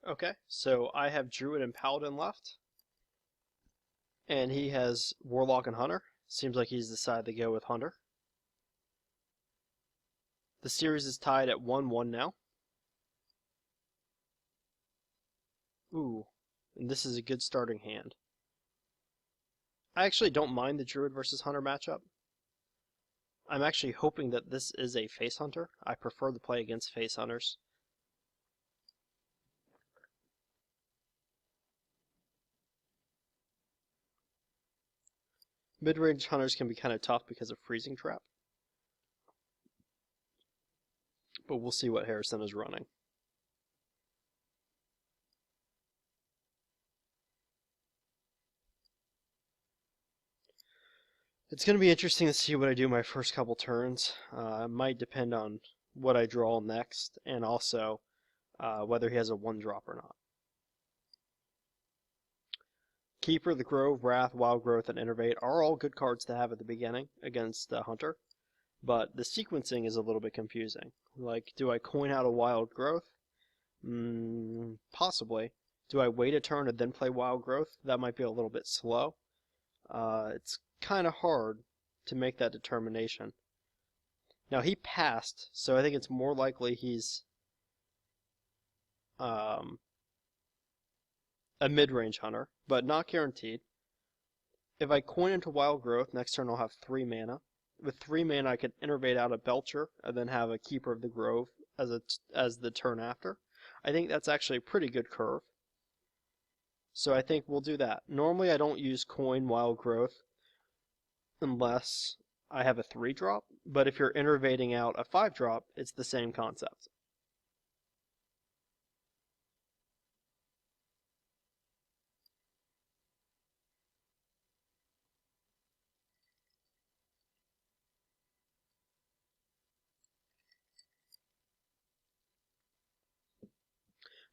Okay, so I have Druid and Paladin left, and he has Warlock and Hunter. Seems like he's decided to go with Hunter. The series is tied at 1-1 now. Ooh, and this is a good starting hand. I actually don't mind the Druid versus Hunter matchup. I'm actually hoping that this is a Face Hunter. I prefer to play against Face Hunters. Mid-range Hunters can be kind of tough because of Freezing Trap. But we'll see what Harrison is running. It's going to be interesting to see what I do my first couple turns. It might depend on what I draw next, and also whether he has a 1-drop or not. Keeper, the Grove, Wrath, Wild Growth, and Innervate are all good cards to have at the beginning against Hunter, but the sequencing is a little bit confusing. Like, do I coin out a Wild Growth? Possibly. Do I wait a turn and then play Wild Growth? That might be a little bit slow. It's kind of hard to make that determination. Now he passed, so I think it's more likely he's a mid-range hunter, but not guaranteed. If I coin into Wild Growth, next turn I'll have 3 mana. With 3 mana I could innervate out a Belcher and then have a Keeper of the Grove as the turn after. I think that's actually a pretty good curve. So I think we'll do that. Normally I don't use coin Wild Growth unless I have a 3-drop, but if you're innervating out a 5-drop, it's the same concept.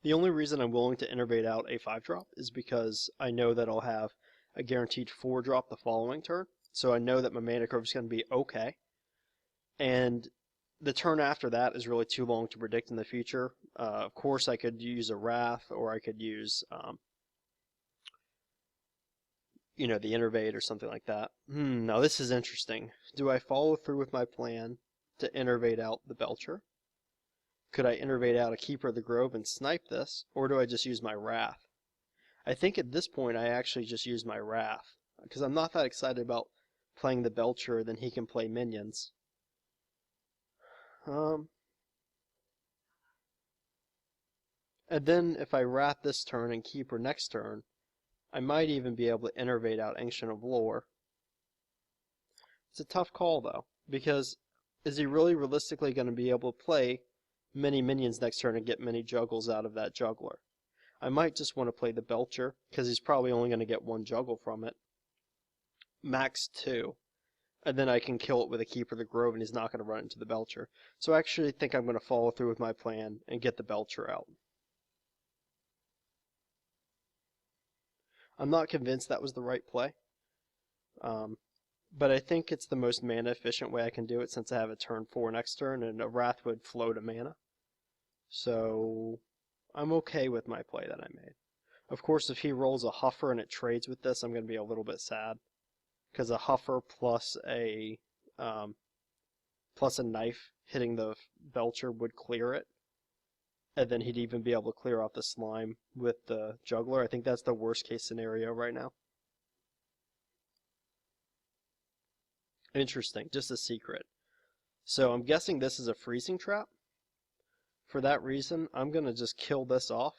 The only reason I'm willing to innervate out a 5-drop is because I know that I'll have a guaranteed 4-drop the following turn, so I know that my mana curve is going to be okay. And the turn after that is really too long to predict in the future. Of course, I could use a Wrath, or I could use, the Innervate or something like that. Now this is interesting. Do I follow through with my plan to innervate out the Belcher? Could I innervate out a Keeper of the Grove and snipe this, or do I just use my Wrath? I think at this point I actually just use my Wrath, because I'm not that excited about playing the Belcher, then he can play minions. And then if I Wrath this turn and Keeper next turn, I might even be able to innervate out Ancient of Lore. It's a tough call though, because is he really realistically going to be able to play many minions next turn and get many juggles out of that juggler? I might just want to play the Belcher, because he's probably only going to get 1 juggle from it. Max 2. And then I can kill it with a Keeper of the Grove and he's not going to run into the Belcher. So I actually think I'm going to follow through with my plan and get the Belcher out. I'm not convinced that was the right play. But I think it's the most mana efficient way I can do it since I have a turn 4 next turn and a Wrath would float a mana. So I'm okay with my play that I made. Of course, if he rolls a Huffer and it trades with this, I'm going to be a little bit sad. Because a Huffer plus a knife hitting the Belcher would clear it. And then he'd even be able to clear off the slime with the Juggler. I think that's the worst case scenario right now. Interesting, just a secret. So I'm guessing this is a freezing trap. For that reason, I'm going to just kill this off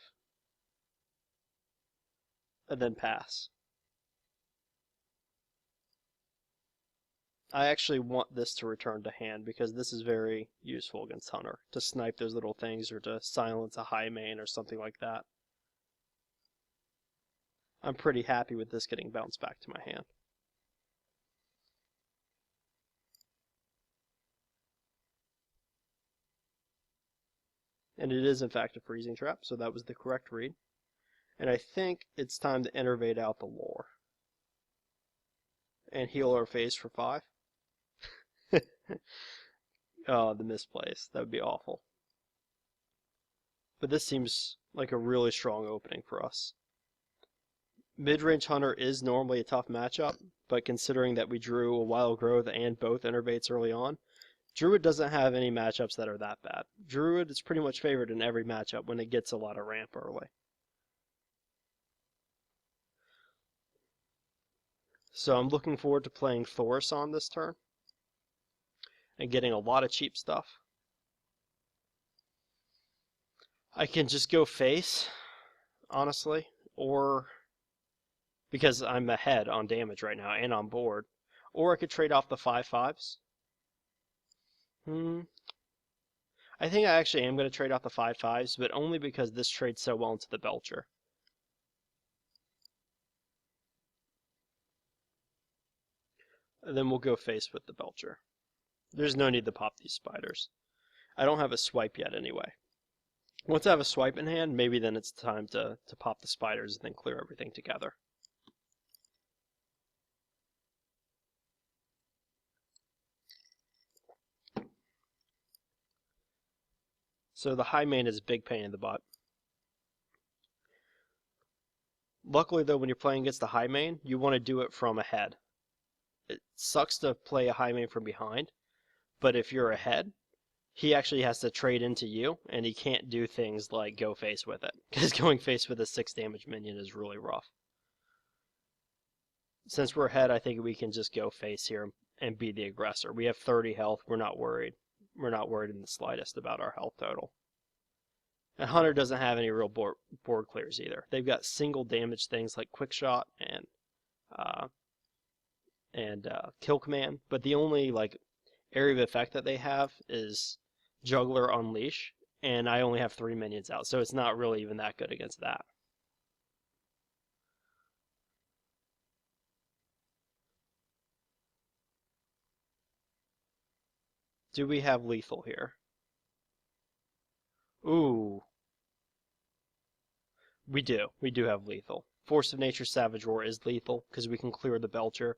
and then pass. I actually want this to return to hand because this is very useful against Hunter, to snipe those little things or to silence a high main or something like that. I'm pretty happy with this getting bounced back to my hand. And it is in fact a freezing trap, so that was the correct read. And I think it's time to innervate out the lore. And heal our face for 5. Oh, the misplace. That would be awful. but this seems like a really strong opening for us. Mid-range Hunter is normally a tough matchup, but considering that we drew a Wild Growth and both Innervates early on, Druid doesn't have any matchups that are that bad. Druid is pretty much favored in every matchup when it gets a lot of ramp early. So I'm looking forward to playing Thoris on this turn and getting a lot of cheap stuff. I can just go face, honestly, or because I'm ahead on damage right now and on board, or I could trade off the 5/5s. I think I actually am going to trade off the 5/5s, but only because this trades so well into the Belcher. And then we'll go face with the Belcher. There's no need to pop these spiders. I don't have a swipe yet anyway. Once I have a swipe in hand, maybe then it's time to pop the spiders and then clear everything together. So the high main is a big pain in the butt. Luckily though, when you're playing against the high main, you want to do it from ahead. It sucks to play a high main from behind, but if you're ahead, he actually has to trade into you, and he can't do things like go face with it, because going face with a 6 damage minion is really rough. Since we're ahead, I think we can just go face here and be the aggressor. We have 30 health, we're not worried. We're not worried in the slightest about our health total. And Hunter doesn't have any real board clears either. They've got single damage things like Quick Shot and Kill Command, but the only area of effect that they have is Juggler Unleash, and I only have 3 minions out, so it's not really even that good against that. Do we have lethal here? Ooh. We do. We do have lethal. Force of Nature Savage Roar is lethal because we can clear the Belcher.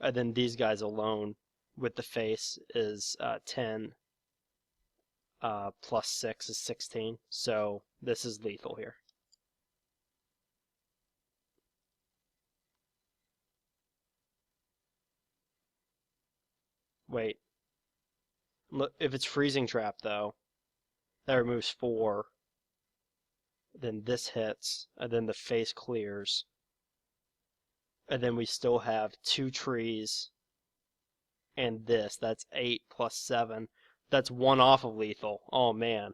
And then these guys alone with the face is 10 plus 6 is 16. So this is lethal here. Wait. Look, if it's Freezing Trap though, that removes 4. Then this hits, and then the face clears. And then we still have 2 trees and this. That's 8 plus 7. That's 1 off of lethal. Oh man.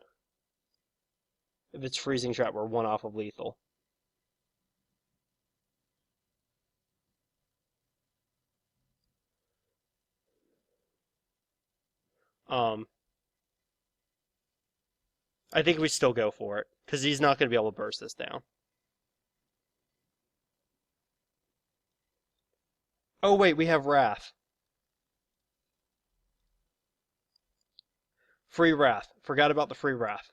If it's Freezing Trap, we're 1 off of lethal. I think we still go for it, because he's not going to be able to burst this down. Oh wait, we have Wrath. Free Wrath. Forgot about the free Wrath.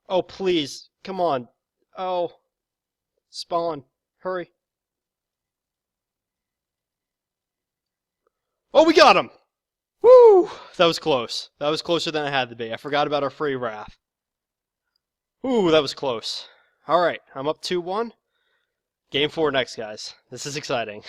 Oh please, come on. Oh. Spawn. Hurry. Oh, we got him! Woo! That was close. That was closer than it had to be. I forgot about our free Wrath. Ooh, that was close. Alright, I'm up 2-1. Game 4 next, guys. This is exciting.